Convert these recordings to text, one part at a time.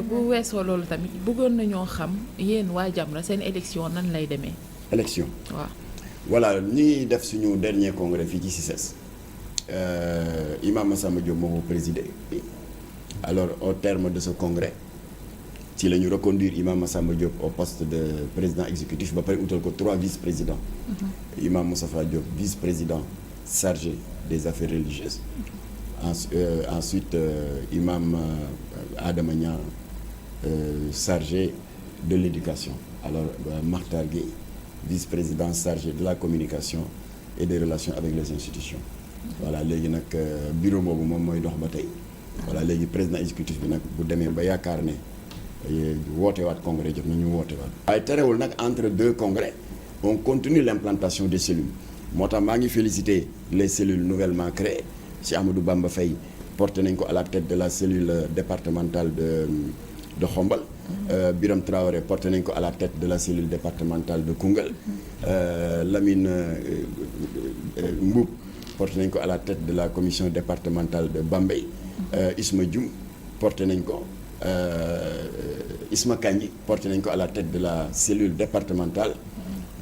bu weesoo loolu tamit bëggoon nañoo xam yéen waa Jamra seen élection nan lay demee. élection waaw. voilà ñu ngi def suñu dernier congrès fii ci CICES. Imam Massamba Diop moo ko présidé. alors au terme de ce congrès ci la ñu reconduire Imam Massamba Diop au poste de président exécutif ba pare utal ko 3 vice-présidents. Imam Moustapha Diop vice-président chargé des affaires religieuses. Ensuite Imam Adama Niang chargé de l'éducation. Alors Makhtar Gueye vice-président chargé de la communication et des relations avec les institutions. voilà léegi nag bureau boobu moom mooy dox ba tey. voilà léegi président exécutif bi nag bu demee ba yaakaar ne wootewaat congrès jot nañu wootewaat. waaye terewul nag entre 2 congrès on continue l'implantation des cellules moo tax maa ngi féliciter les cellules nouvellement créées Cheikh Amadou Bamba Faye porté nañ ko à la tête de la cellule départementale de Khombol. Biram Traoré porté nañ ko à la tête de la cellule départementale de Koungheul. Lamine Mboup porté nañ ko à la tête de la commission départementale de Bambey. Isma Dioum porté nañ ko Isma Kandji porté nañ ko à la tête de la cellule départementale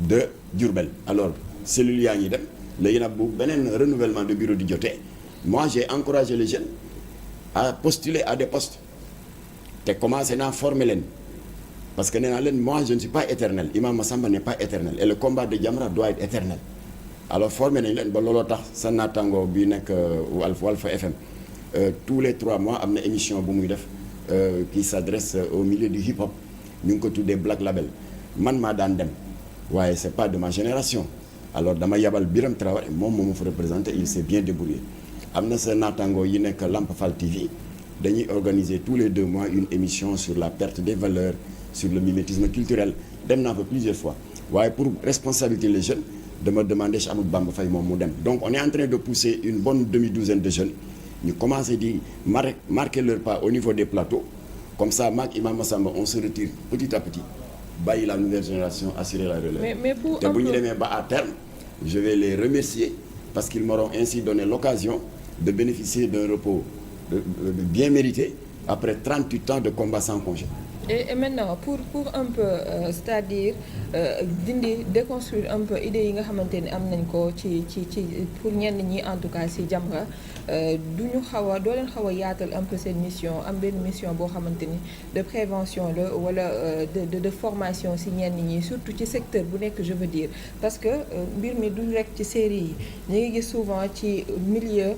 de Diourbel. alors cellule yaa ngi dem léegi nag bu beneen renouvellement de bureau di jotee moi j'ai encouragé les jeunes à postuler à des postes te commencé naa former leen parce que nee naa leen moi je ne suis pas éternel Imam Massamba n'est pas éternel et le combat de Jamra doit être éternel. alors formé nañ leen ba looloo tax sa naataango bi nekk Walfa FM tous les 3 mois am na émission bu muy def qui s'adresse au milieu du hip hop ñu ngi ko tuddee Black Label man maa daan dem waaye c'est pas de ma génération alors dama yabal Biram Traoré moom moo ma fa représenté il s'est bien débrouillé. am na sa naataango yi nekk Lamp Fall TV dañuy organiser tous les 2 mois une émission sur la perte des valeurs sur le mimétisme culturel dem naa fa plusieurs fois waaye pour responsabiliser les jeunes dama demander Cheikh Amadou Bamba Faye moom mu dem donc on est en train de pousser une bonne demi-douzaine de jeunes ñu commencer di marquer leur pas au niveau des plateaux comme ça maak Imam Massamba on se retire petit à petit bàyyi la nouvelle génération assurer la relève. mais pour te bu ñu demee ba à terme je vais les remercier parce qu'ils m'auront ainsi donné l'occasion de bénéficier d'un repos bien mérité après 38 ans de combat sans congé. Et maintenant pour un peu c'est-à-dire déconstruire un peu idées yi nga xamante ni am nañ ko ci pour ñenn ñi en tout cas ci Jamra duñu doo leen xaw a yaatal un peu seen mission am benn mission boo xamante ni de prévention la wala de formation ci ñenn ñi surtout ci secteur bu nekk je veux dire parce que mbir mi du rek ci série yi ñu ngi gis souvent ci milieu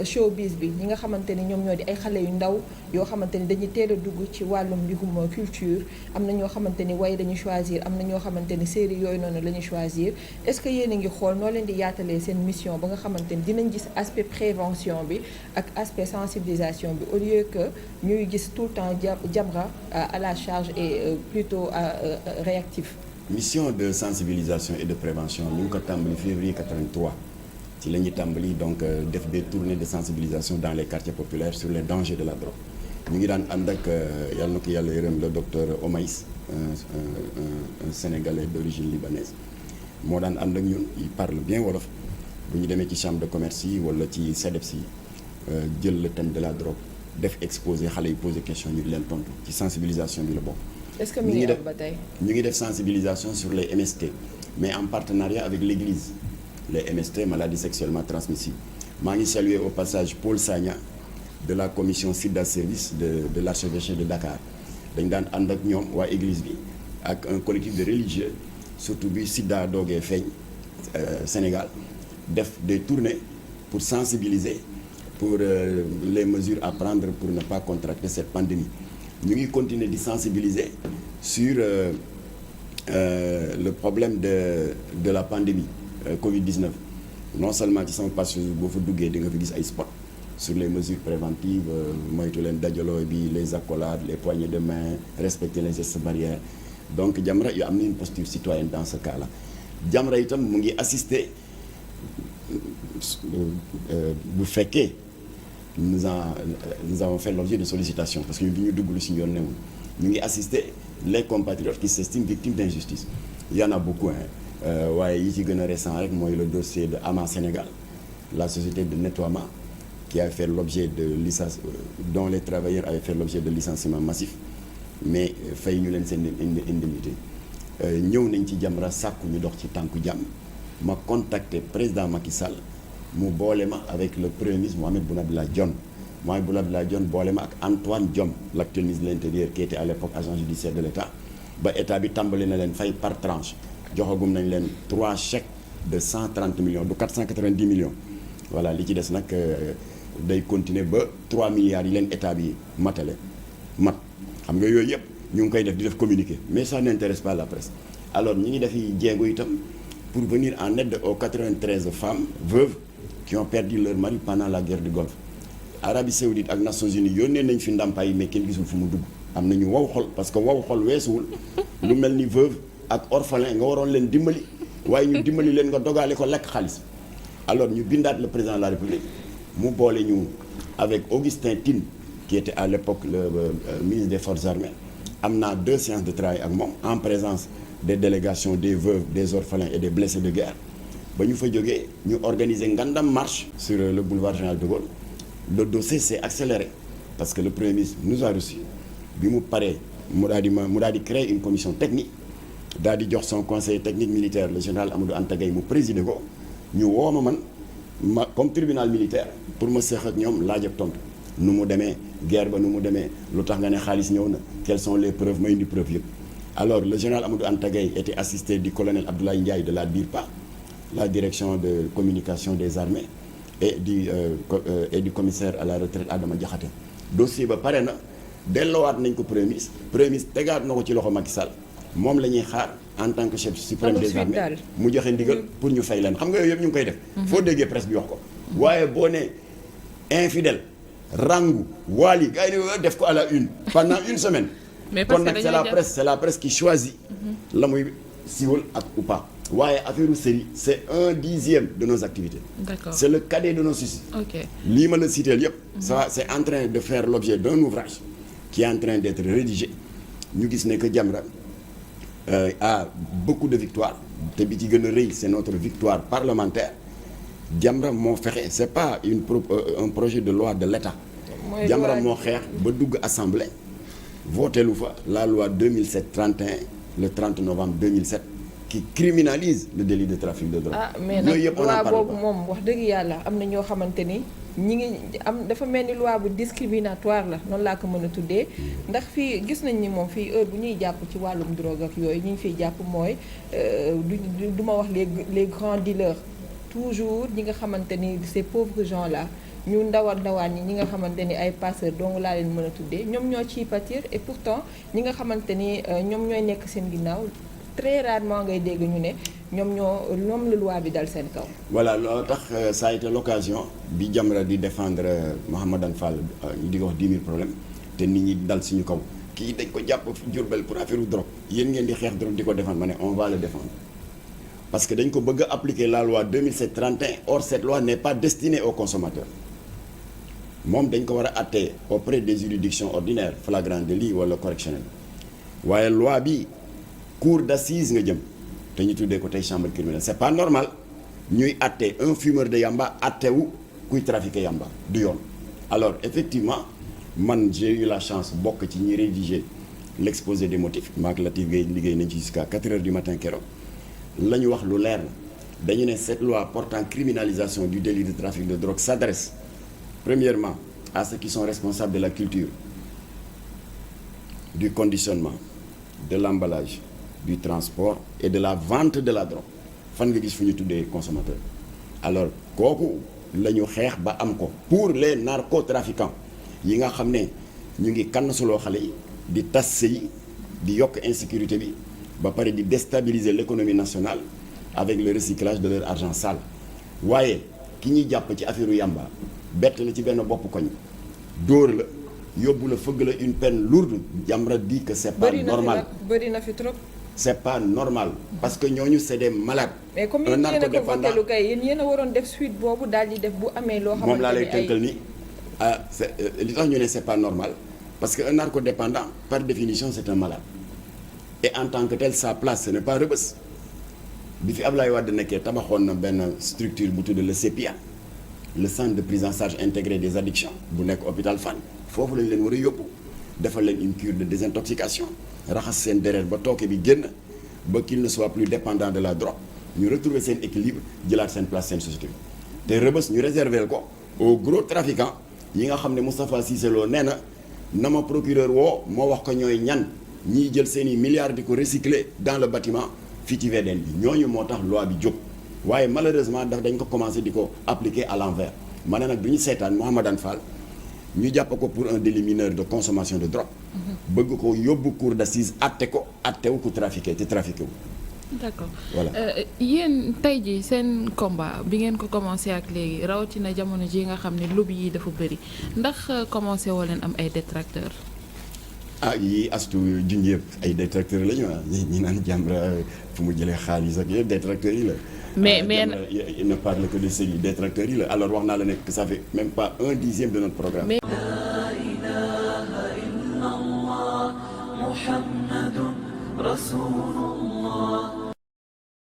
showbiz bi ñi nga xamante ni ñoom ñoo di ay xale yu ndaw yoo xamante ni dañuy teel a dugg ci wàllum mbigum culture am na ñoo xamante ni way dañuy choisir am na ñoo xamante ni série yooyu noonu la ñuy choisir est-ce que yéen a ngi xool noo leen di yaatalee seen mission ba nga xamante ni dinañ gis aspect prévention bi ak aspect sensibilisation bi au lieu que ñuy gis tout le temps Jamra à la charge et plutôt réactif. mission de sensibilisation et de prévention ñu ngi ko tàmbali février 83 ci la ñuy tàmbali donc def des tournées de sensibilisation dans les quartiers populaires sur les dangers de la drogue. ñu ngi daan ànd ak yàlla na ko yàlla yërëm le docteur Omaïs un Sénégalais d'origine libanaise moo daan ànd ak ñun il parle bien wolof bu ñu demee ci chambre de commerce yi wala ci CEDEPS yi jël le thème de la drogue def exposé xale yi poser question ñu di leen tontu ci sensibilisation bi la bokk. est-ce que mi ngi am ba tey ñu ngi def sensibilisation sur les MST mais en partenariat avec l'Église les MST maladies sexuellement transmissibles maa ngi saluer au passage Paul Sagna de la commission SIDA service de l'archevêché de Dakar dañ daan ànd ak ñoom waa église bi ak un collectif de religieux surtout bi SIDA doogee feeñ Sénégal def des tournées pour sensibiliser pour les mesures à prendre pour ne pas contracter cette pandémie ñu ngi continuer di sensibiliser sur le problème de la pandémie Covid-19 non seulement ci sama page boo fa duggee di nga fi gis ay spot sur les mesures préventives moytu leen dajaloo bi les accolades les poignées de main respecter les gestes barrières donc Jamra yu am na une posture citoyenne dans ce cas-là Jamra itam mu ngi assister bu fekkee nous avons fait l'objet de sollicitations parce que bi ñu dugg lu si yoon newul ñu ngi assister les compatriotes qui s'estiment victimes d'injustice il y en a beaucoup waaye yi ci gën a récent rek mooy le dossier de Ama Sénégal la société de nettoiement qui avait fait l'objet de licence dont les travailleurs avaient fait l'objet de licenciement massif mais fay ñu leen seen indemnité ñëw nañ ci Jamra sàkku ñu dox ci tànku jàmm ma contacté président Macky Sall mu boole ma avec le premier ministre Mohamed Boun Abdallah Dionne boole ma ak Antoine Diome l'actuel ministre de l'Intérieur qui était à l'époque agent judiciaire de l'État ba état bi tàmbali na leen fay par tranche joxagum nañ leen 3 chèques de 130 millions du 490 millions voilà li ci des nag day continuer ba 3 milliards yi leen état bi mat xam nga yooyu yëpp ñu ngi koy def di def communiqué mais ça n'intéresse pas la presse alors ñi ngi def jéego itam pour venir en aide aux 93 femmes veuves qui ont perdu leur mari pendant la guerre du Golfe. Arabie Saoudite ak Nations Unies yónnee nañ fi ndàmpaay yi mais kenn gisul fu mu dugg am nañu wow xol parce que wow xol weesuwul lu mel ni veuve ak orphelin nga waroon leen dimbali waaye ñu dimbali leen nga dogaale ko lekk xaalis alors ñu bindaat le président de la République mu boole ñu avec Augustin Tine qui était à l'époque le ministre des Forces armées am naa 2 séances de travail ak moom en présence des délégations des veuves des orphelins et des blessés de guerre ba ñu fa jógee ñu organiser ngandam marche sur le boulevard Général de Gaulle. Le dossier s'est accéléré parce que le Premier ministre nous a reçus bi mu paree mu daal di créer une commission technique daal di jox son conseiller technique militaire le général Amadou Anta Gueye mu présider ko ñu woo ma comme tribunal militaire pour ma seex ak ñoom laaj ak tontu nu mu demee guerre ba nu mu demee lu tax nga ne xaalis ñëw na quelles sont les preuves ma indi preuve yëpp. Alors le général Amadou Anta Gueye était assisté du colonel Abdoulaye Ndiaye de la DIRPA la direction de communication des armées et du commissaire à la retraite Adama Diakhaté dossier ba pare na delloowaat nañ ko premier ministre tegaat na ko ci loxo Macky Sall moom la ñuy xaar en tant que chef suprême des armées mu joxe ndigal pour ñu fay leen xam nga yooyu yëpp ñu ngi koy def foo déggee presse bi wax ko waaye boo ne infidèle rangu waali gars yi ne def ko à la une pendant une semaine kon nag c'est la presse qui choisit la muy siiwal ak ou pas waaye affaire série c'est 1/10 de nos activités. D'accord. C'est le cadet de nos soucis. Ok. lii ma la citeel yëpp. ça c'est en train de faire l'objet d'un ouvrage qui est en train d'être rédigé ñu gis ne que Jamra a beaucoup de victoires te bi ci gën a rëy c'est notre victoire parlementaire Jamra moo fexe c'est pas un projet de loi de l'État. Jamra moo xeex ba dugg assemblée voté lu fa la loi 2007-31 le 30 novembre 2007. qui criminalise le délit de trafic de drogue. Mais nag loi boobu moom wax dëgg yàlla am na ñoo xamante ni ñi ngi am dafa mel ni loi bu discriminatoire la noonu laa ko mën a tuddee ndax fii gis nañ ni moom fii heure bu ñuy jàpp ci wàllum drogue ak yooyu ñu ngi fiy jàpp mooy du ma wax les grands dealers toujours ñi nga xamante ni ces pauvres gens là ñu ndawaan ñi nga xamante ni ay passeurs dong laa leen mën a tuddee ñoom ñoo ciy pâtir et pourtant ñi nga xamante ni ñoom ñooy nekk seen ginnaaw. Très rarement ngay dégg ñu ne ñoom la loi bi dal seen kaw. Voilà loolu tax ça a été l'occasion bi Jamra di défendre Mahamadan Fall ñu di ko wax 10 000 problèmes te nit ñi dal suñu kaw kii dañ ko jàpp Diourbel pour affaire drogue yéen ngeen di xeex drogue di ko défendre ma ne on va le défendre parce que dañ ko bëgg a appliquer la loi 2007-31 or cette loi n'est pas destinée aux consommateurs moom dañ ko war a àtte auprès des juridictions ordinaires flagrant délit wala correctionnel waaye loi bi. cour d'assises nga jëm te ñu tuddee ko tey chambre criminelle c'est pas normal ñuy àtte un fumeur de yamba àttewu kuy trafiquer yamba du yoon alors effectivement man j'ai eu la chance bokk ci ñi rédiger l'exposé des motifs maak Latif Gueye liggéey nañ ci jusqu'à 4 heures du matin keroog la ñu wax lu leer la dañu ne cette loi portant criminalisation du délit de trafic de drogue s'adresse premièrement à ceux qui sont responsables de la culture du conditionnement de l'emballage du transport et de la vente de la drogue fan nga gis fu ñu tuddee consommateur alors kooku la ñu xeex ba am ko pour les narcotrafiquants yi nga xam ne ñu ngi kannasuloo xale yi di tas sëy di yokk insécurité bi ba pare di déstabiliser l'économie nationale avec le recyclage de leur argent sale waaye ki ñuy jàpp ci affaire yamba bett la ci benn bopp koñ dóor la yóbbu la fëgg la une peine lourde Jamra dit que c'est pas normal bëri na fi trop. C'est pas normal parce que ñooñu c'est des malades. mais comme yéen a ko voté lu kay yéen a waroon def suite boobu daal di def bu amee loo. xamante ni moom laa lay tënkal ni li tax ñu ne c'est pas normal parce que un narcodépendant par définition c'est un malade et en tant que tel sa place ce n'est pas Rebeuss bi fi Ablaye Wade nekkee tabaxoon na benn structure bu tudd le CEPIA le centre de prise en charge intégrée des addictions bu nekk hôpital Fann foofu lañ leen war a yóbbu defal leen une cure de désintoxication raxas seen deret ba tooke bi génn ba qu'il ne soit plus dépendant de la drogue ñu retrouver seen équilibre jëlaat seen place seen société bi te Rebeuss ñu réserver ko aux gros trafiquants yi nga xam ne Moustapha Cissé Lo nee na ma procureur woo moo wax ko ñooy ñan ñiy jël seen i milliards di ko recycler dans le bâtiment fii ci VDN bi ñooñu moo tax loi bi jóg waaye malheureusement dañ ko commencé di ko appliquer à l'envers ma ne nag du ñu seetaan Mouhamadane Fall ñu jàpp ko pour un délit mineur de consommation de drogue bëgg ko yóbbu cour d'assises atte ko attewu ko trafiqué te trafiqué wu. d'accord voilà yéen tey jii seen combat bi ngeen ko commencé ak léegi rawatina jamono ji nga xam ne lobby yi dafa bëri ndax commencé woo leen am ay détracteurs. yii astu junj yëpp ay détracteurs la ñu ñi naan Jamra fu mu jëlee xaalis ak yëpp détracteurs yi la. mais il ne parle que de celui détracteurs yi la alors wax naa la nekk que ça fait même pas 1/10 de notre programme. mais la ilaha illallah muhammadun rasulullah